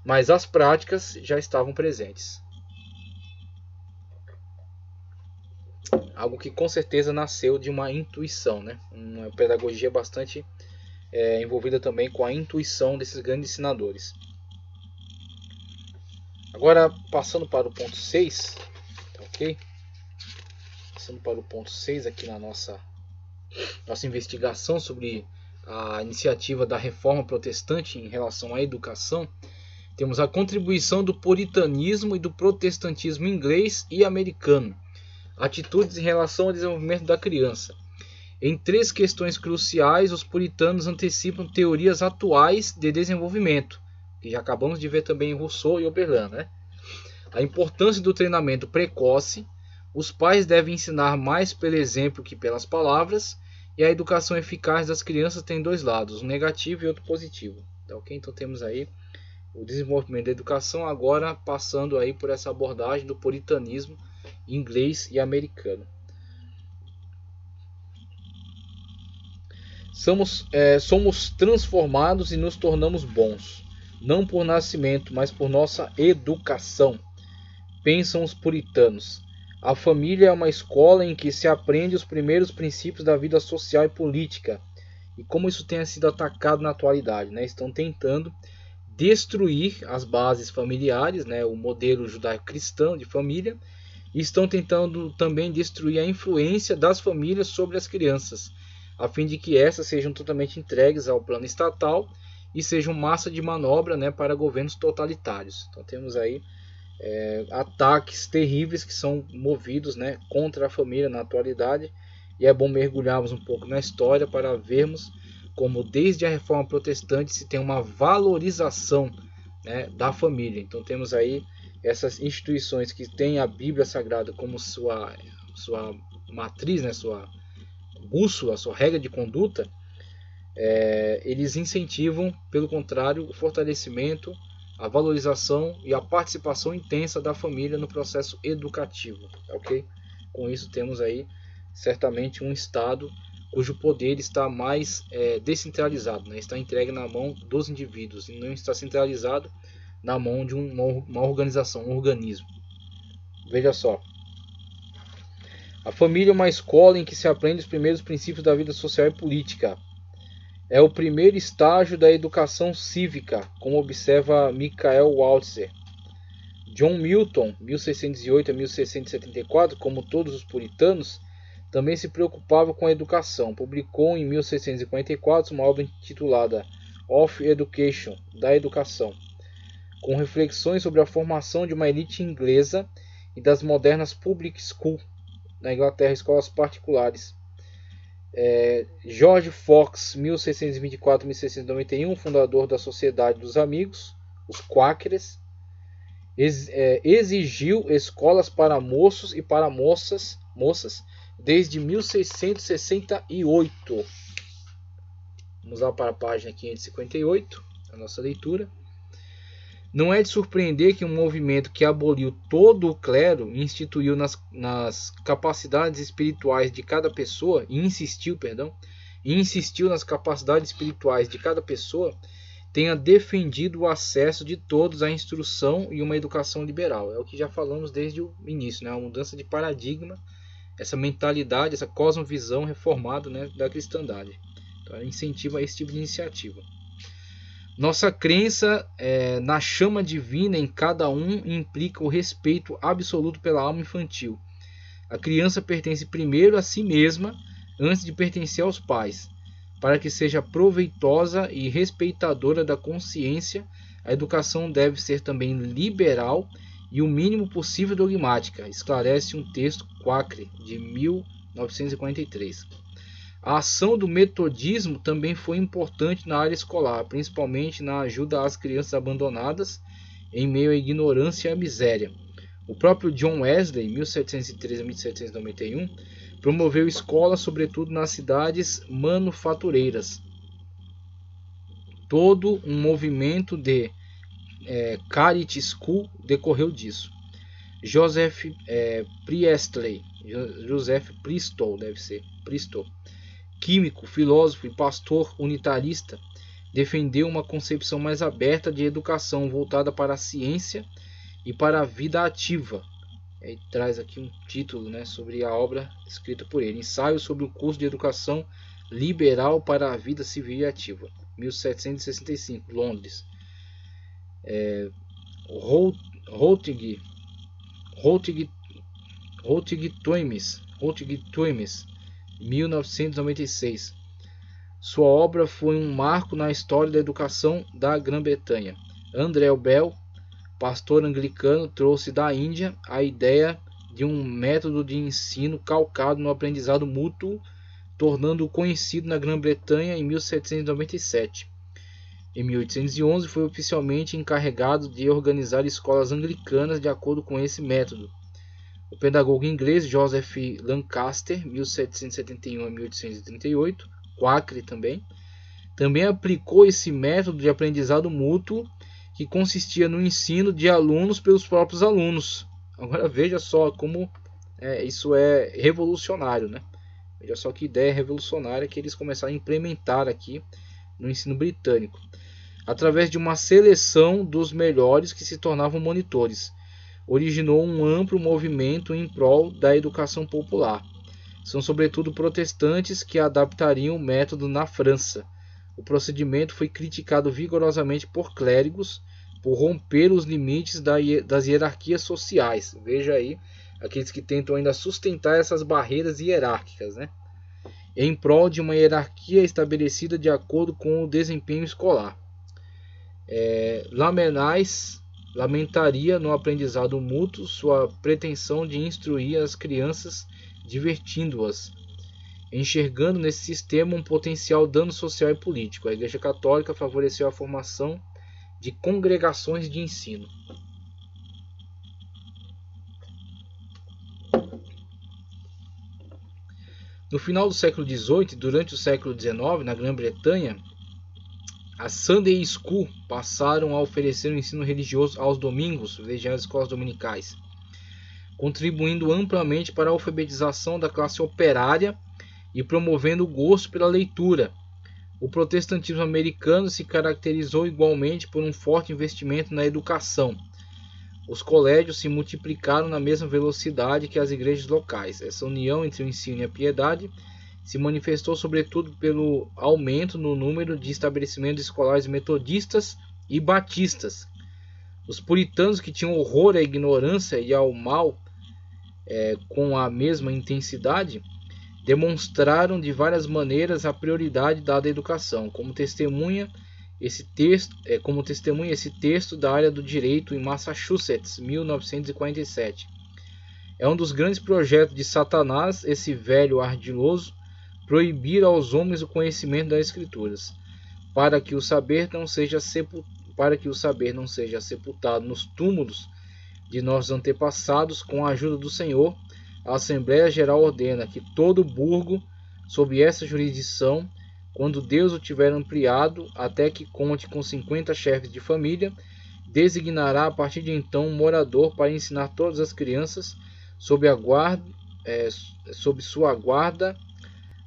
mas as práticas já estavam presentes. Algo que com certeza nasceu de uma intuição, né? Uma pedagogia bastante envolvida também com a intuição desses grandes ensinadores. Agora, passando para o ponto 6, tá ok? Passando para o ponto 6 aqui na nossa investigação sobre a iniciativa da reforma protestante em relação à educação, temos a contribuição do puritanismo e do protestantismo inglês e americano, atitudes em relação ao desenvolvimento da criança. Em 3 questões cruciais, os puritanos antecipam teorias atuais de desenvolvimento, que já acabamos de ver também em Rousseau e Oberlin, né? A importância do treinamento precoce, os pais devem ensinar mais pelo exemplo que pelas palavras, e a educação eficaz das crianças tem 2 lados, um negativo e outro positivo. Tá, ok? Então temos aí o desenvolvimento da educação, agora passando aí por essa abordagem do puritanismo inglês e americano. Somos transformados e nos tornamos bons, não por nascimento, mas por nossa educação, pensam os puritanos. A família é uma escola em que se aprende os primeiros princípios da vida social e política. E como isso tem sido atacado na atualidade, né? Estão tentando destruir as bases familiares, né? O modelo judaico-cristão de família, e estão tentando também destruir a influência das famílias sobre as crianças, a fim de que essas sejam totalmente entregues ao plano estatal e sejam massa de manobra, né, para governos totalitários. Então temos aí ataques terríveis que são movidos, né, contra a família na atualidade, e é bom mergulharmos um pouco na história para vermos como desde a reforma protestante se tem uma valorização, né, da família. Então temos aí essas instituições que têm a Bíblia Sagrada como sua matriz, né, sua bússola, sua regra de conduta. Eles incentivam, pelo contrário, o fortalecimento, a valorização e a participação intensa da família no processo educativo, ok? Com isso temos aí certamente um Estado cujo poder está mais descentralizado, né? Está entregue na mão dos indivíduos e não está centralizado na mão de uma organização, um organismo. Veja só, a família é uma escola em que se aprende os primeiros princípios da vida social e política. É o primeiro estágio da educação cívica, como observa Michael Walzer. John Milton, 1608 a 1674, como todos os puritanos, também se preocupava com a educação. Publicou em 1644 uma obra intitulada Of Education, da educação, com reflexões sobre a formação de uma elite inglesa e das modernas public schools na Inglaterra, escolas particulares. George Fox, 1624-1691, fundador da Sociedade dos Amigos, os Quakers, exigiu escolas para moços e para moças desde 1668. Vamos lá para a página 558, a nossa leitura. Não é de surpreender que um movimento que aboliu todo o clero e instituiu nas capacidades espirituais de cada pessoa, insistiu nas capacidades espirituais de cada pessoa, tenha defendido o acesso de todos à instrução e uma educação liberal. É o que já falamos desde o início, né? A mudança de paradigma, essa mentalidade, essa cosmovisão reformada, né, da cristandade. Então ela incentiva esse tipo de iniciativa. Nossa crença na chama divina em cada um implica o respeito absoluto pela alma infantil. A criança pertence primeiro a si mesma, antes de pertencer aos pais. Para que seja proveitosa e respeitadora da consciência, a educação deve ser também liberal e o mínimo possível dogmática, esclarece um texto Quakre, de 1943. A ação do metodismo também foi importante na área escolar, principalmente na ajuda às crianças abandonadas em meio à ignorância e à miséria. O próprio John Wesley, 1713 a 1791, promoveu escolas, sobretudo nas cidades manufatureiras. Todo um movimento de Charity School decorreu disso. Joseph Priestley, químico, filósofo e pastor unitarista, defendeu uma concepção mais aberta de educação voltada para a ciência e para a vida ativa. Ele traz aqui um título, né, sobre a obra escrita por ele: Ensaio sobre o curso de educação liberal para a vida civil e ativa, 1765, Londres. Routgeb-Toymes, 1996. Sua obra foi um marco na história da educação da Grã-Bretanha. André Bell, pastor anglicano, trouxe da Índia a ideia de um método de ensino calcado no aprendizado mútuo, tornando-o conhecido na Grã-Bretanha em 1797. Em 1811, foi oficialmente encarregado de organizar escolas anglicanas de acordo com esse método. O pedagogo inglês Joseph Lancaster, 1771 a 1838, Quakere também aplicou esse método de aprendizado mútuo, que consistia no ensino de alunos pelos próprios alunos. Agora veja só como isso é revolucionário, né? Veja só que ideia revolucionária que eles começaram a implementar aqui no ensino britânico, através de uma seleção dos melhores que se tornavam monitores. Originou um amplo movimento em prol da educação popular. São sobretudo protestantes que adaptariam o método na França. O procedimento foi criticado vigorosamente por clérigos por romper os limites das hierarquias sociais. Veja aí, aqueles que tentam ainda sustentar essas barreiras hierárquicas, né? Em prol de uma hierarquia estabelecida de acordo com o desempenho escolar. Lamennais lamentaria no aprendizado mútuo sua pretensão de instruir as crianças divertindo-as, enxergando nesse sistema um potencial dano social e político. A Igreja Católica favoreceu a formação de congregações de ensino. No final do século XVIII e durante o século XIX, na Grã-Bretanha, as Sunday School passaram a oferecer o ensino religioso aos domingos, veja as escolas dominicais, contribuindo amplamente para a alfabetização da classe operária e promovendo o gosto pela leitura. O protestantismo americano se caracterizou igualmente por um forte investimento na educação. Os colégios se multiplicaram na mesma velocidade que as igrejas locais. Essa união entre o ensino e a piedade se manifestou sobretudo pelo aumento no número de estabelecimentos escolares metodistas e batistas. Os puritanos, que tinham horror à ignorância e ao mal com a mesma intensidade, demonstraram de várias maneiras a prioridade dada à educação. Como testemunha esse texto da área do direito em Massachusetts, 1947. É um dos grandes projetos de Satanás, esse velho ardiloso, proibir aos homens o conhecimento das Escrituras, para que o saber não seja sepultado nos túmulos de nossos antepassados. Com a ajuda do Senhor, a Assembleia Geral ordena que todo burgo sob essa jurisdição, quando Deus o tiver ampliado até que conte com 50 chefes de família, designará a partir de então um morador para ensinar todas as crianças sob sua guarda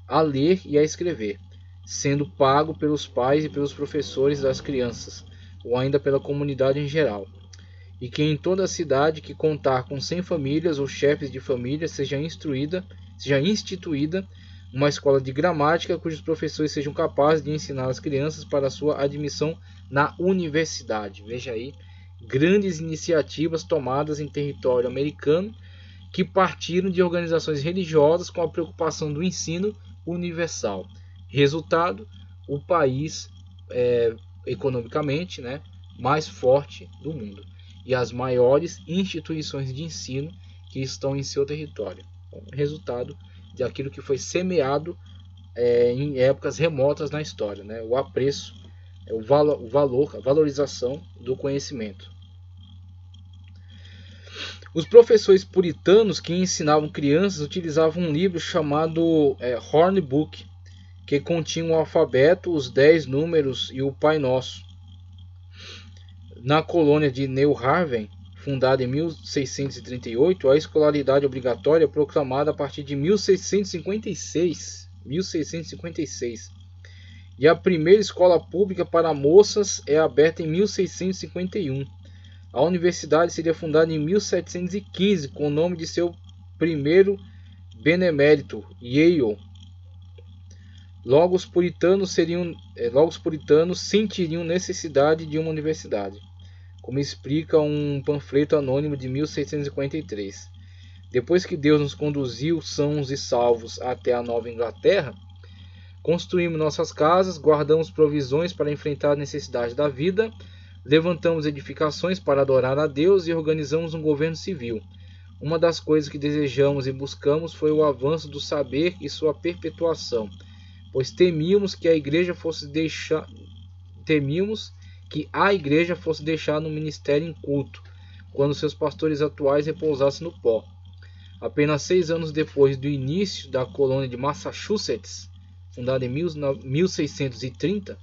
a ler e a escrever, sendo pago pelos pais e pelos professores das crianças, ou ainda pela comunidade em geral. E que em toda a cidade que contar com 100 famílias ou chefes de família seja instituída uma escola de gramática cujos professores sejam capazes de ensinar as crianças para sua admissão na universidade. Veja aí, grandes iniciativas tomadas em território americano que partiram de organizações religiosas com a preocupação do ensino universal. Resultado, o país economicamente, né, mais forte do mundo e as maiores instituições de ensino que estão em seu território. Resultado de aquilo que foi semeado em épocas remotas na história, né? O apreço, o valor, a valorização do conhecimento. Os professores puritanos que ensinavam crianças utilizavam um livro chamado Hornbook, que continha o alfabeto, os 10 números e o Pai Nosso. Na colônia de New Haven, fundada em 1638, a escolaridade obrigatória proclamada a partir de 1656. E a primeira escola pública para moças é aberta em 1651. A universidade seria fundada em 1715 com o nome de seu primeiro benemérito, Yale. Logo os puritanos sentiriam necessidade de uma universidade, como explica um panfleto anônimo de 1643. Depois que Deus nos conduziu sãos e salvos até a Nova Inglaterra, construímos nossas casas, guardamos provisões para enfrentar a necessidade da vida, levantamos edificações para adorar a Deus e organizamos um governo civil. Uma das coisas que desejamos e buscamos foi o avanço do saber e sua perpetuação, pois temíamos que a igreja fosse deixar no ministério inculto, quando seus pastores atuais repousassem no pó. Apenas 6 anos depois do início da colônia de Massachusetts, fundada em 1630,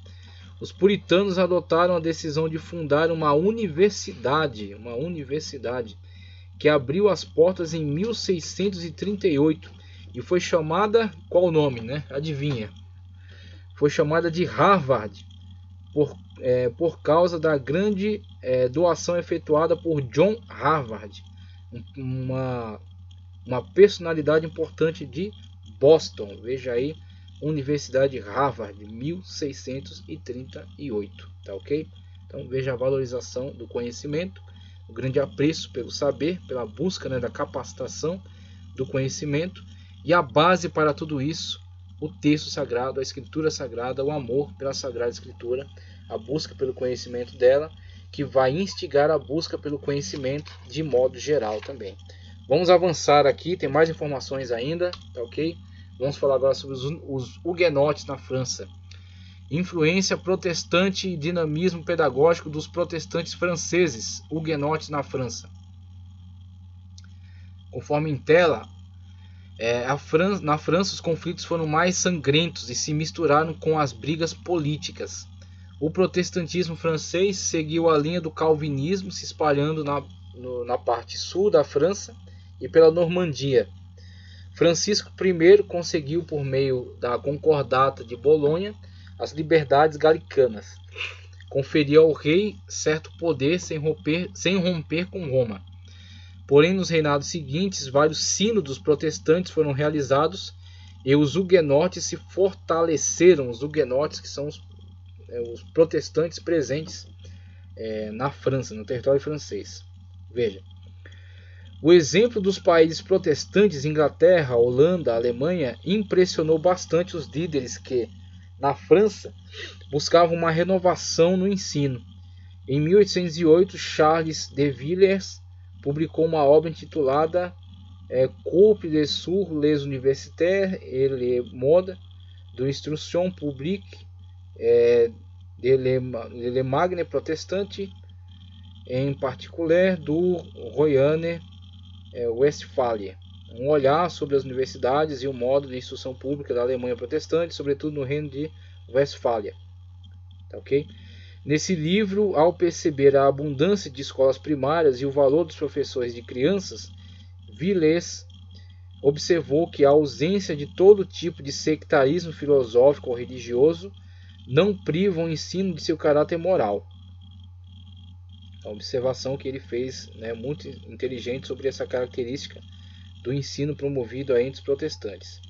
os puritanos adotaram a decisão de fundar uma universidade que abriu as portas em 1638 e foi chamada, qual o nome, né? Adivinha? Foi chamada de Harvard, por causa da grande doação efetuada por John Harvard, uma personalidade importante de Boston. Veja aí, Universidade Harvard, 1638, tá ok? Então veja a valorização do conhecimento, o grande apreço pelo saber, pela busca, né, da capacitação do conhecimento, e a base para tudo isso, o texto sagrado, a escritura sagrada, o amor pela Sagrada Escritura, a busca pelo conhecimento dela, que vai instigar a busca pelo conhecimento de modo geral também. Vamos avançar aqui, tem mais informações ainda, tá ok? Vamos falar agora sobre os huguenotes na França. Influência protestante e dinamismo pedagógico dos protestantes franceses, huguenotes na França. Conforme Intela, na França os conflitos foram mais sangrentos e se misturaram com as brigas políticas. O protestantismo francês seguiu a linha do calvinismo, se espalhando na parte sul da França e pela Normandia. Francisco I conseguiu, por meio da Concordata de Bolonha, as liberdades galicanas. Conferia ao rei certo poder sem romper com Roma. Porém, nos reinados seguintes, vários sínodos protestantes foram realizados e os huguenotes se fortaleceram. Os huguenotes, que são os protestantes presentes na França, no território francês. Veja. O exemplo dos países protestantes, Inglaterra, Holanda, Alemanha, impressionou bastante os líderes que, na França, buscavam uma renovação no ensino. Em 1808, Charles de Villiers publicou uma obra intitulada Cours sur les universités et les modes d'instruction publique de l'Allemagne protestante, em particular do Royane Westphalia, um olhar sobre as universidades e o modo de instrução pública da Alemanha protestante, sobretudo no reino de Westfália. Tá, ok? Nesse livro, ao perceber a abundância de escolas primárias e o valor dos professores de crianças, Villiers observou que a ausência de todo tipo de sectarismo filosófico ou religioso não priva o ensino de seu caráter moral. A observação que ele fez, né, muito inteligente sobre essa característica do ensino promovido entre os protestantes.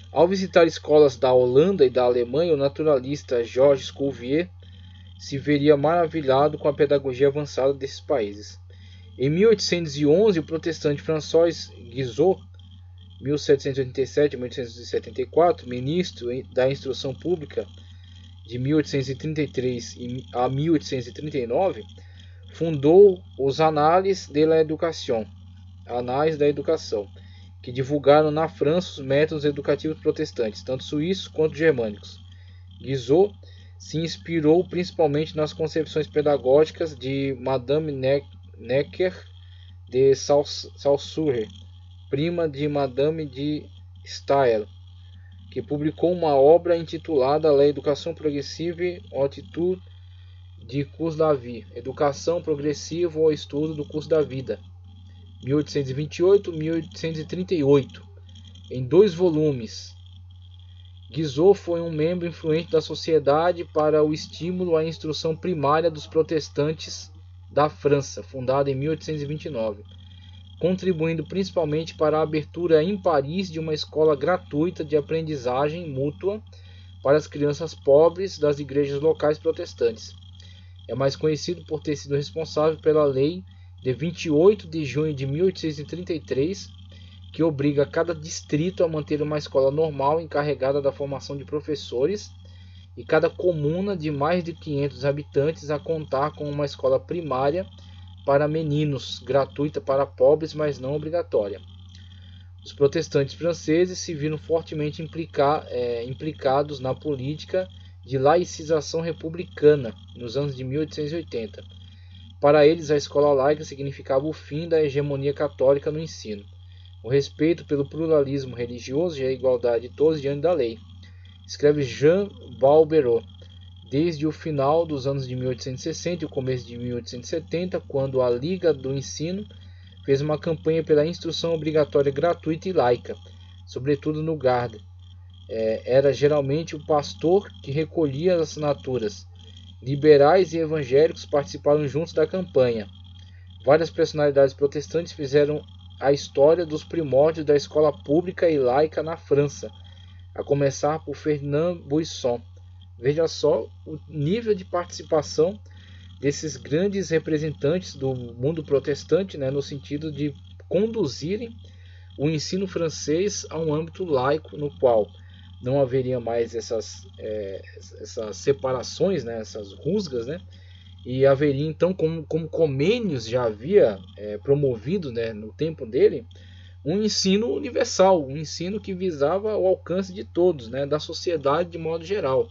Ao visitar escolas da Holanda e da Alemanha, o naturalista Georges Cuvier se veria maravilhado com a pedagogia avançada desses países. Em 1811, o protestante François Guizot, 1787-1874, ministro da Instrução Pública de 1833 a 1839, fundou os Annales de la Education, Anais da Educação, que divulgaram na França os métodos educativos protestantes, tanto suíços quanto germânicos. Guizot se inspirou principalmente nas concepções pedagógicas de Madame Necker de Saussure, prima de Madame de Staël, que publicou uma obra intitulada La Education Progressive ou Attitude de Curso da Vie, Educação Progressiva ou Estudo do Curso da Vida, 1828-1838, em 2 volumes. Guizot foi um membro influente da Sociedade para o Estímulo à Instrução Primária dos Protestantes da França, fundada em 1829, contribuindo principalmente para a abertura em Paris de uma escola gratuita de aprendizagem mútua para as crianças pobres das igrejas locais protestantes. É mais conhecido por ter sido responsável pela lei de 28 de junho de 1833, que obriga cada distrito a manter uma escola normal encarregada da formação de professores e cada comuna de mais de 500 habitantes a contar com uma escola primária para meninos, gratuita para pobres, mas não obrigatória. Os protestantes franceses se viram fortemente implicados na política de laicização republicana nos anos de 1880. Para eles, a escola laica significava o fim da hegemonia católica no ensino, o respeito pelo pluralismo religioso e a igualdade de todos diante da lei. Escreve Jean Balberot. Desde o final dos anos de 1860 e o começo de 1870, quando a Liga do Ensino fez uma campanha pela instrução obrigatória gratuita e laica, sobretudo no Garda. Era geralmente o pastor que recolhia as assinaturas. Liberais e evangélicos participaram juntos da campanha. Várias personalidades protestantes fizeram a história dos primórdios da escola pública e laica na França, a começar por Ferdinand Buisson. Veja só o nível de participação desses grandes representantes do mundo protestante, né, no sentido de conduzirem o ensino francês a um âmbito laico, no qual não haveria mais essas separações, né, essas rusgas, né, e haveria então, como Comênios já havia promovido, né, no tempo dele, um ensino universal, um ensino que visava o alcance de todos, né, da sociedade de modo geral,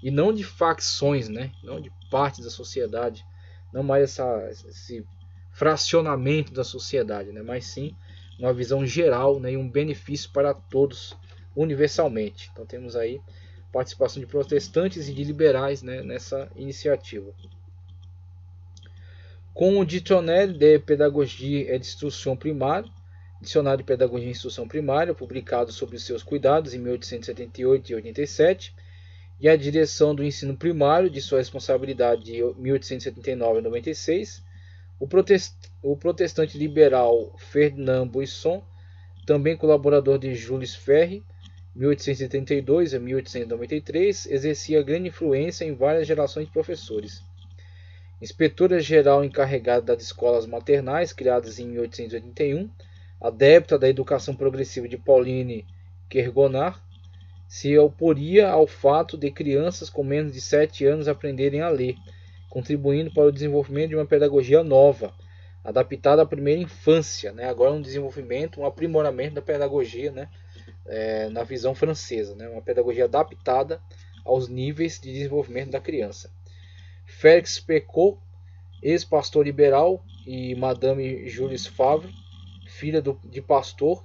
e não de facções, né, não de partes da sociedade, não mais esse fracionamento da sociedade, né, mas sim uma visão geral, né, e um benefício para todos universalmente. Então temos aí participação de protestantes e de liberais, né, nessa iniciativa. Com o Dictionnaire de Pédagogie et d'Instruction Primaire, Dicionário de Pedagogia e Instrução Primária, publicado sob os seus cuidados em 1878 e 87, e a Direção do Ensino Primário, de sua responsabilidade de 1879 a 96, o protestante liberal Ferdinand Buisson, também colaborador de Jules Ferry, 1832 a 1893, exercia grande influência em várias gerações de professores. Inspetora-geral encarregada das escolas maternais, criadas em 1881, adepta da educação progressiva de Pauline Kergonard, se oporia ao fato de crianças com menos de 7 anos aprenderem a ler, contribuindo para o desenvolvimento de uma pedagogia nova, adaptada à primeira infância, né? Agora um desenvolvimento, um aprimoramento da pedagogia, né? Na visão francesa, né? Uma pedagogia adaptada aos níveis de desenvolvimento da criança. Félix Pécaud, ex-pastor liberal, e Madame Jules Favre, filha de pastor,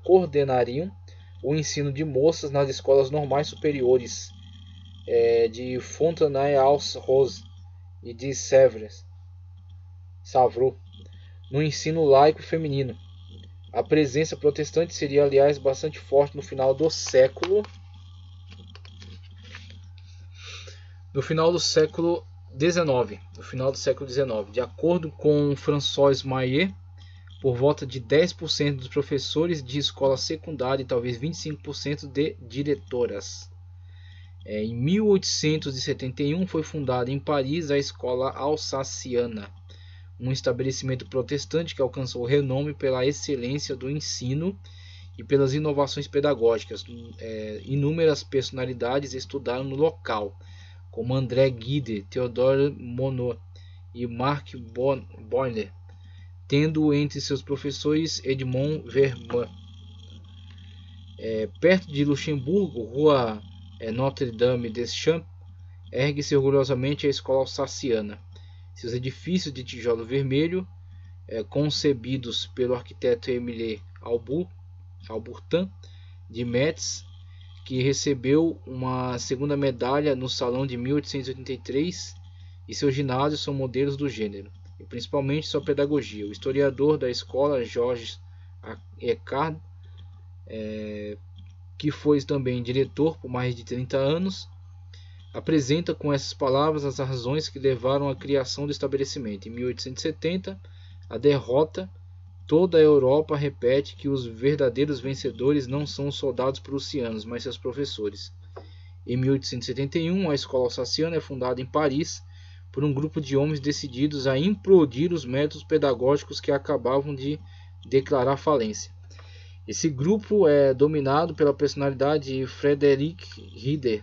coordenariam o ensino de moças nas escolas normais superiores de Fontenay-aux-Roses e de Sèvres, no ensino laico feminino. A presença protestante seria, aliás, bastante forte no final do século XIX. De acordo com François Maillet, por volta de 10% dos professores de escola secundária e talvez 25% de diretoras. Em 1871 foi fundada em Paris a Escola Alsaciana, um estabelecimento protestante que alcançou renome pela excelência do ensino e pelas inovações pedagógicas. Inúmeras personalidades estudaram no local, como André Gide, Théodore Monod e Marc Boiler, tendo entre seus professores Edmond Vermand. Perto de Luxemburgo, Rua Notre-Dame-des-Champs, ergue-se orgulhosamente a Escola Alsaciana. Seus edifícios de tijolo vermelho, concebidos pelo arquiteto Émile Auburtin de Metz, que recebeu uma segunda medalha no Salão de 1883, e seus ginásios são modelos do gênero, e principalmente sua pedagogia. O historiador da escola, Georges Eckard, que foi também diretor por mais de 30 anos, apresenta com essas palavras as razões que levaram à criação do estabelecimento. Em 1870, a derrota, toda a Europa repete que os verdadeiros vencedores não são os soldados prussianos, mas seus professores. Em 1871, a escola alsaciana é fundada em Paris por um grupo de homens decididos a implodir os métodos pedagógicos que acabavam de declarar falência. Esse grupo é dominado pela personalidade de Friedrich Rieder,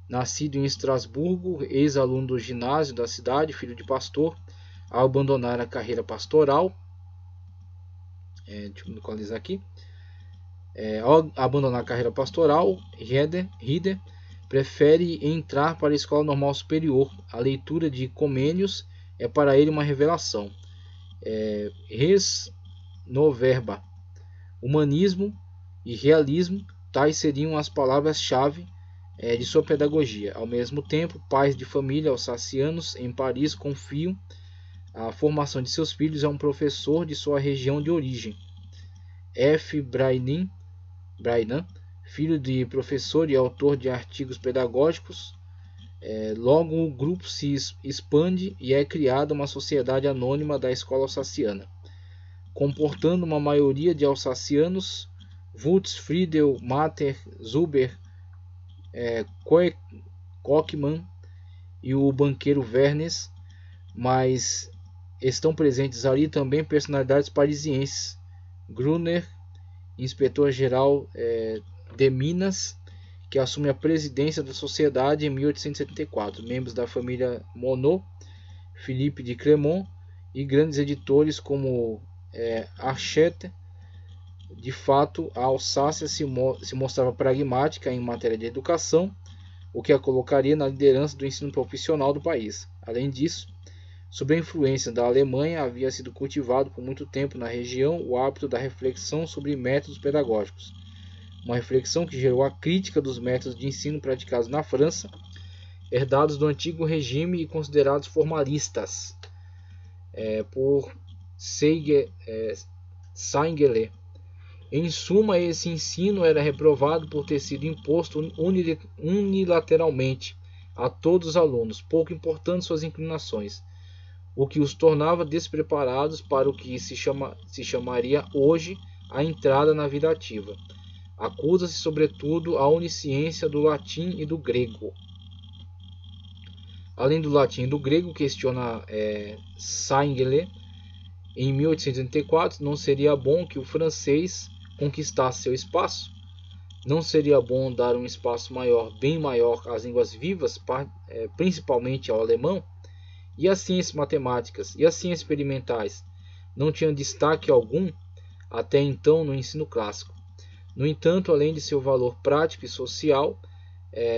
nascido em Estrasburgo, ex-aluno do ginásio da cidade, filho de pastor. Ao abandonar a carreira pastoral, deixa eu localizar aqui. Ao abandonar a carreira pastoral, Rieder prefere entrar para a escola normal superior. A leitura de Comênios é para ele uma revelação. Res noverba, humanismo e realismo, tais seriam as palavras-chave de sua pedagogia. Ao mesmo tempo, pais de família alsacianos em Paris confiam a formação de seus filhos a um professor de sua região de origem. F. Brainan, filho de professor e autor de artigos pedagógicos. Logo o grupo se expande e é criada uma sociedade anônima da escola alsaciana, comportando uma maioria de alsacianos, Wutz, Friedel, Mater, Zuber, Kochmann e o banqueiro Vernes, mas estão presentes ali também personalidades parisienses, Gruner, inspetor-geral de Minas, que assume a presidência da sociedade em 1874, membros da família Monod, Philippe de Clermont e grandes editores como Hachette. De fato, a Alsácia se mostrava pragmática em matéria de educação, o que a colocaria na liderança do ensino profissional do país. Além disso, sob a influência da Alemanha, havia sido cultivado por muito tempo na região o hábito da reflexão sobre métodos pedagógicos, uma reflexão que gerou a crítica dos métodos de ensino praticados na França, herdados do antigo regime e considerados formalistas por Saint-Gelais. Em suma, esse ensino era reprovado por ter sido imposto unilateralmente a todos os alunos, pouco importando suas inclinações, o que os tornava despreparados para o que se chamaria hoje a entrada na vida ativa. Acusa-se, sobretudo, a onisciência do latim e do grego. Além do latim e do grego, questiona Saint-Gelais, em 1884, não seria bom que o francês conquistasse seu espaço? Não seria bom dar um espaço maior, bem maior, às línguas vivas, principalmente ao alemão? E as ciências matemáticas e as ciências experimentais não tinham destaque algum até então no ensino clássico. No entanto, além de seu valor prático e social,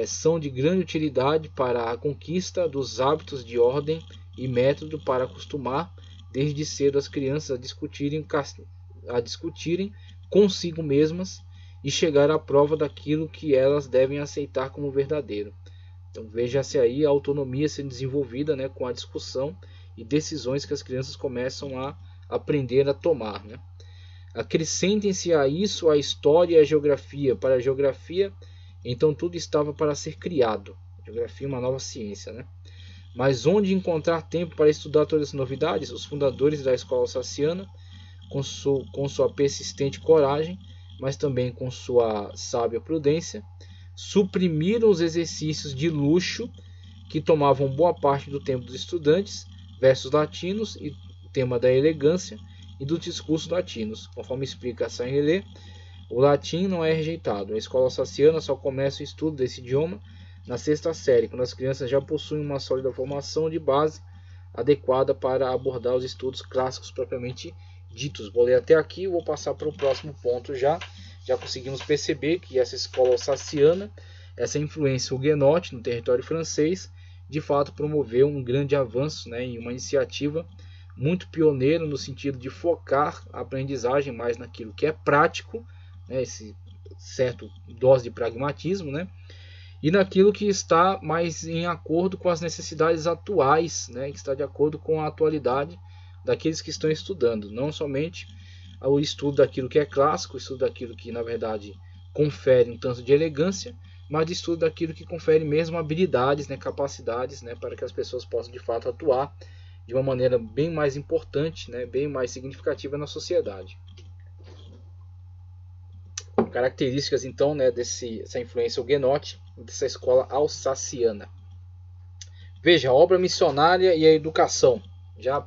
são de grande utilidade para a conquista dos hábitos de ordem e método, para acostumar desde cedo as crianças a discutirem consigo mesmas e chegar à prova daquilo que elas devem aceitar como verdadeiro. Então veja-se aí a autonomia sendo desenvolvida, com a discussão e decisões que as crianças começam a aprender a tomar. Acrescentem-se a isso a história e a geografia. Para a geografia, então tudo estava para ser criado. A geografia é uma nova ciência. Mas onde encontrar tempo para estudar todas as novidades? Os fundadores da escola alsaciana, com sua persistente coragem, mas também com sua sábia prudência, suprimiram os exercícios de luxo que tomavam boa parte do tempo dos estudantes, versos latinos e o tema da elegância e dos discursos latinos. Conforme explica Saint-Gelais, o latim não é rejeitado. A escola alsaciana só começa o estudo desse idioma na sexta série, quando as crianças já possuem uma sólida formação de base adequada para abordar os estudos clássicos propriamente ditos. Vou ler até aqui e vou passar para o próximo ponto já. Já conseguimos perceber que essa escola alsaciana, essa influência huguenote no território francês, de fato promoveu um grande avanço em uma iniciativa muito pioneira no sentido de focar a aprendizagem mais naquilo que é prático, esse certo dose de pragmatismo, e naquilo que está mais em acordo com as necessidades atuais, que está de acordo com a atualidade daqueles que estão estudando, não somente o estudo daquilo que é clássico, o estudo daquilo que na verdade confere um tanto de elegância, mas de estudo daquilo que confere mesmo habilidades, né, capacidades, né, para que as pessoas possam de fato atuar de uma maneira bem mais importante, né, bem mais significativa na sociedade. Características então, né, dessa influência huguenote, dessa escola alsaciana. Veja, a obra missionária e a educação. Já